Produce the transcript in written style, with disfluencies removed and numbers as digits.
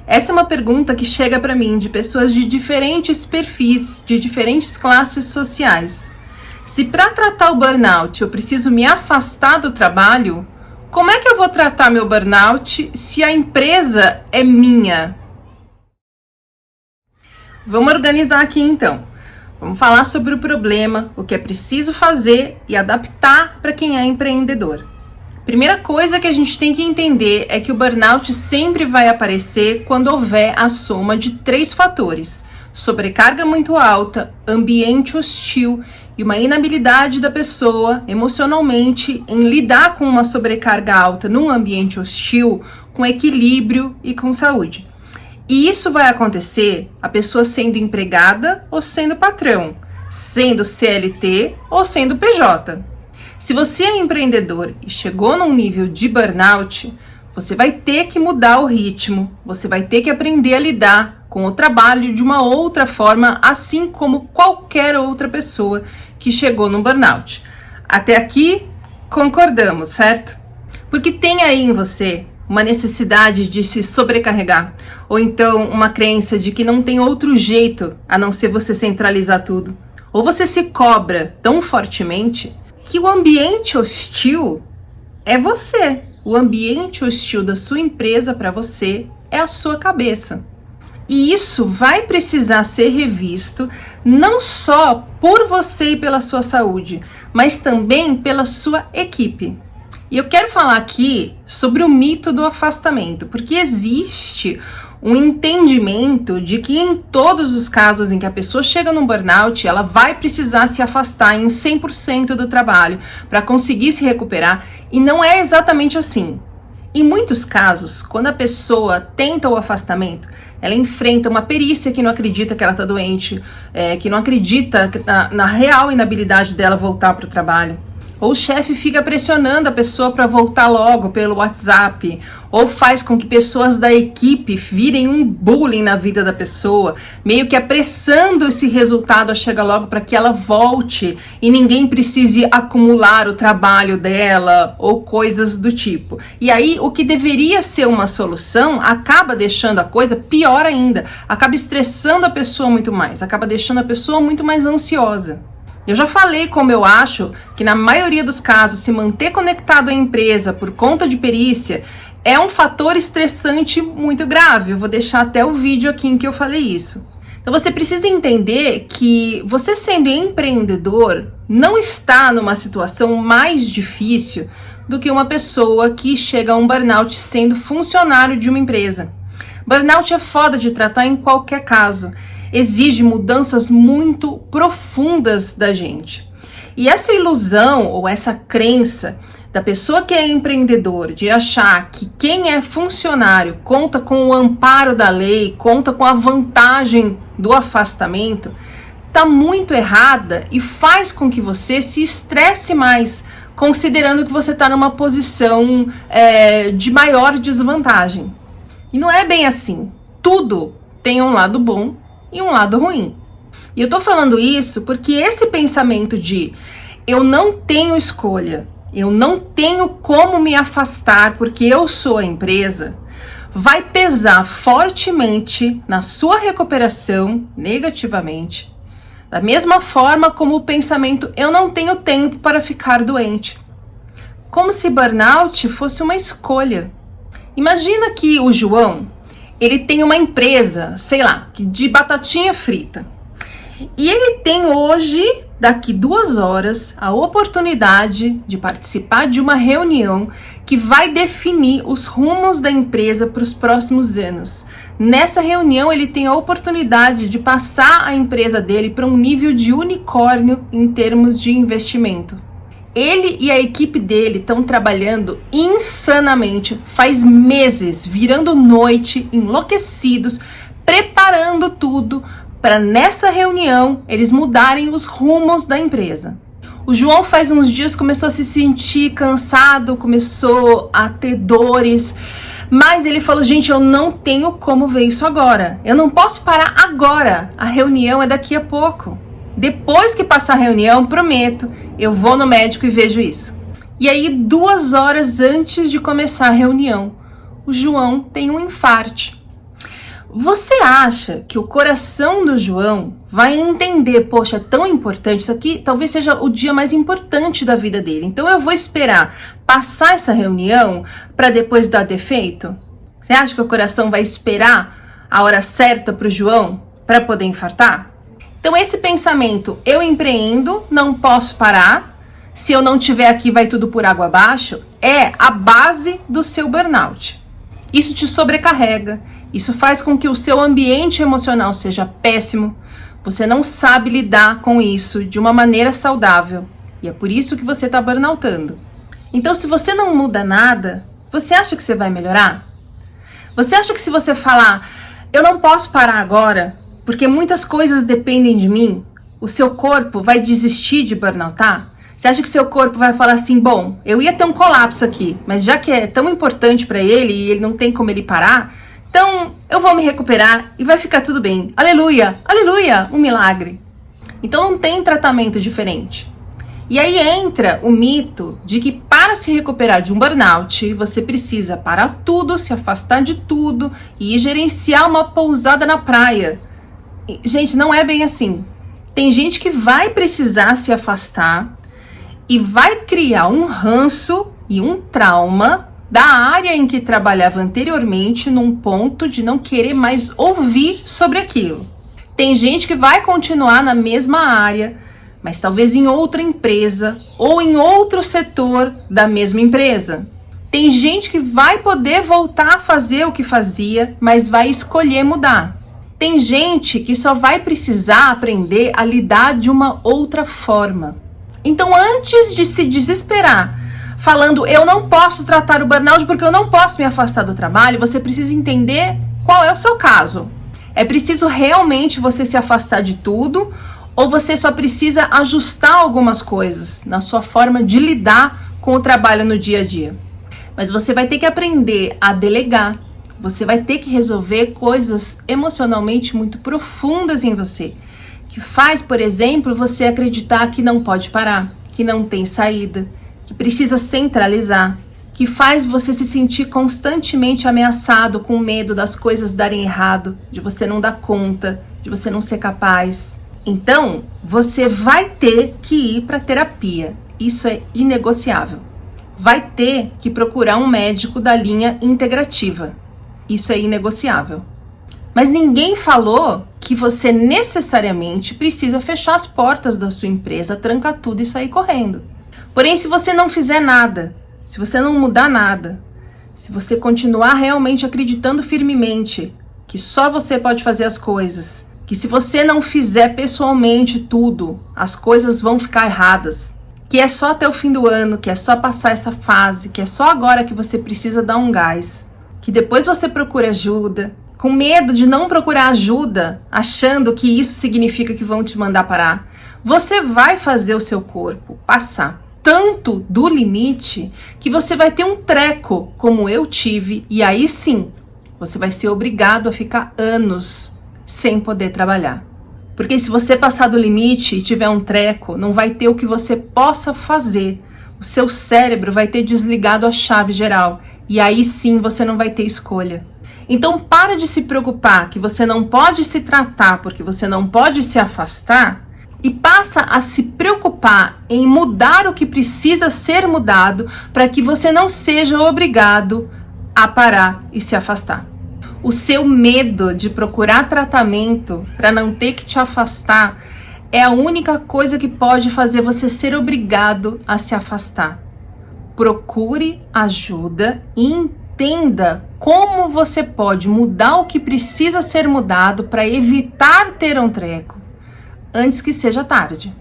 Essa é uma pergunta que chega para mim de pessoas de diferentes perfis, de diferentes classes sociais. Se para tratar o burnout eu preciso me afastar do trabalho, como é que eu vou tratar meu burnout se a empresa é minha? Vamos organizar aqui então. Vamos falar sobre o problema, o que é preciso fazer e adaptar para quem é empreendedor. Primeira coisa que a gente tem que entender é que o burnout sempre vai aparecer quando houver a soma de 3 fatores: sobrecarga muito alta, ambiente hostil e uma inabilidade da pessoa emocionalmente em lidar com uma sobrecarga alta num ambiente hostil com equilíbrio e com saúde. E isso vai acontecer a pessoa sendo empregada ou sendo patrão, sendo CLT ou sendo PJ. Se você é empreendedor e chegou num nível de burnout, você vai ter que mudar o ritmo, você vai ter que aprender a lidar com o trabalho de uma outra forma, assim como qualquer outra pessoa que chegou no burnout. Até aqui, concordamos, certo? Porque tem aí em você uma necessidade de se sobrecarregar, ou então uma crença de que não tem outro jeito a não ser você centralizar tudo. Ou você se cobra tão fortemente que o ambiente hostil é você. O ambiente hostil da sua empresa para você é a sua cabeça. E isso vai precisar ser revisto não só por você e pela sua saúde, mas também pela sua equipe. E eu quero falar aqui sobre o mito do afastamento, porque existe um entendimento de que em todos os casos em que a pessoa chega num burnout, ela vai precisar se afastar em 100% do trabalho para conseguir se recuperar, e não é exatamente assim. Em muitos casos, quando a pessoa tenta o afastamento, ela enfrenta uma perícia que não acredita que ela está doente, que não acredita na real inabilidade dela voltar para o trabalho. Ou o chefe fica pressionando a pessoa para voltar logo pelo WhatsApp, ou faz com que pessoas da equipe virem um bullying na vida da pessoa, meio que apressando esse resultado a chegar logo para que ela volte e ninguém precise acumular o trabalho dela ou coisas do tipo. E aí o que deveria ser uma solução acaba deixando a coisa pior ainda, acaba estressando a pessoa muito mais, acaba deixando a pessoa muito mais ansiosa. Eu já falei como eu acho que na maioria dos casos se manter conectado à empresa por conta de perícia é um fator estressante muito grave. Eu vou deixar até o vídeo aqui em que eu falei isso. Então você precisa entender que você sendo empreendedor não está numa situação mais difícil do que uma pessoa que chega a um burnout sendo funcionário de uma empresa. Burnout é foda de tratar em qualquer caso. Exige mudanças muito profundas da gente. E essa ilusão ou essa crença da pessoa que é empreendedor de achar que quem é funcionário conta com o amparo da lei, conta com a vantagem do afastamento, tá muito errada e faz com que você se estresse mais, considerando que você está numa posição de maior desvantagem. E não é bem assim. Tudo tem um lado bom e um lado ruim. E eu tô falando isso porque esse pensamento de eu não tenho escolha, eu não tenho como me afastar porque eu sou a empresa, vai pesar fortemente na sua recuperação negativamente, da mesma forma como o pensamento eu não tenho tempo para ficar doente. Como se burnout fosse uma escolha. Imagina que o João, ele tem uma empresa, sei lá, de batatinha frita. E ele tem hoje, daqui 2 horas, a oportunidade de participar de uma reunião que vai definir os rumos da empresa para os próximos anos. Nessa reunião, ele tem a oportunidade de passar a empresa dele para um nível de unicórnio em termos de investimento. Ele e a equipe dele estão trabalhando insanamente, faz meses, virando noite, enlouquecidos, preparando tudo para nessa reunião eles mudarem os rumos da empresa. O João faz uns dias começou a se sentir cansado, começou a ter dores, mas ele falou, gente, eu não tenho como ver isso agora. Eu não posso parar agora, a reunião é daqui a pouco. Depois que passar a reunião, prometo, eu vou no médico e vejo isso. E aí, 2 horas antes de começar a reunião, o João tem um infarte. Você acha que o coração do João vai entender, poxa, é tão importante, isso aqui talvez seja o dia mais importante da vida dele, então eu vou esperar passar essa reunião para depois dar defeito? Você acha que o coração vai esperar a hora certa para o João para poder infartar? Então esse pensamento, eu empreendo, não posso parar, se eu não tiver aqui vai tudo por água abaixo, é a base do seu burnout. Isso te sobrecarrega, isso faz com que o seu ambiente emocional seja péssimo, você não sabe lidar com isso de uma maneira saudável e é por isso que você está burnoutando. Então se você não muda nada, você acha que você vai melhorar? Você acha que se você falar, eu não posso parar agora, porque muitas coisas dependem de mim, o seu corpo vai desistir de burnoutar? Você acha que seu corpo vai falar assim, bom, eu ia ter um colapso aqui, mas já que é tão importante para ele e ele não tem como ele parar, então eu vou me recuperar e vai ficar tudo bem. Aleluia, aleluia, um milagre. Então não tem tratamento diferente. E aí entra o mito de que para se recuperar de um burnout, você precisa parar tudo, se afastar de tudo e gerenciar uma pousada na praia. Gente, não é bem assim. Tem gente que vai precisar se afastar e vai criar um ranço e um trauma da área em que trabalhava anteriormente num ponto de não querer mais ouvir sobre aquilo. Tem gente que vai continuar na mesma área, mas talvez em outra empresa ou em outro setor da mesma empresa. Tem gente que vai poder voltar a fazer o que fazia, mas vai escolher mudar. Tem gente que só vai precisar aprender a lidar de uma outra forma. Então, antes de se desesperar, falando eu não posso tratar o burnout porque eu não posso me afastar do trabalho, você precisa entender qual é o seu caso. É preciso realmente você se afastar de tudo ou você só precisa ajustar algumas coisas na sua forma de lidar com o trabalho no dia a dia? Mas você vai ter que aprender a delegar. Você vai ter que resolver coisas emocionalmente muito profundas em você, que faz, por exemplo, você acreditar que não pode parar, que não tem saída, que precisa centralizar, que faz você se sentir constantemente ameaçado com medo das coisas darem errado, de você não dar conta, de você não ser capaz. Então, você vai ter que ir para terapia. Isso é inegociável. Vai ter que procurar um médico da linha integrativa. Isso é inegociável. Mas ninguém falou que você necessariamente precisa fechar as portas da sua empresa, trancar tudo e sair correndo. Porém, se você não fizer nada, se você não mudar nada, se você continuar realmente acreditando firmemente que só você pode fazer as coisas, que se você não fizer pessoalmente tudo, as coisas vão ficar erradas, que é só até o fim do ano, que é só passar essa fase, que é só agora que você precisa dar um gás, que depois você procura ajuda, com medo de não procurar ajuda, achando que isso significa que vão te mandar parar, você vai fazer o seu corpo passar tanto do limite que você vai ter um treco, como eu tive, e aí sim, você vai ser obrigado a ficar anos sem poder trabalhar. Porque se você passar do limite e tiver um treco, não vai ter o que você possa fazer. O seu cérebro vai ter desligado a chave geral, e aí sim você não vai ter escolha. Então para de se preocupar que você não pode se tratar porque você não pode se afastar e passa a se preocupar em mudar o que precisa ser mudado para que você não seja obrigado a parar e se afastar. O seu medo de procurar tratamento para não ter que te afastar é a única coisa que pode fazer você ser obrigado a se afastar. Procure ajuda e entenda como você pode mudar o que precisa ser mudado para evitar ter um treco antes que seja tarde.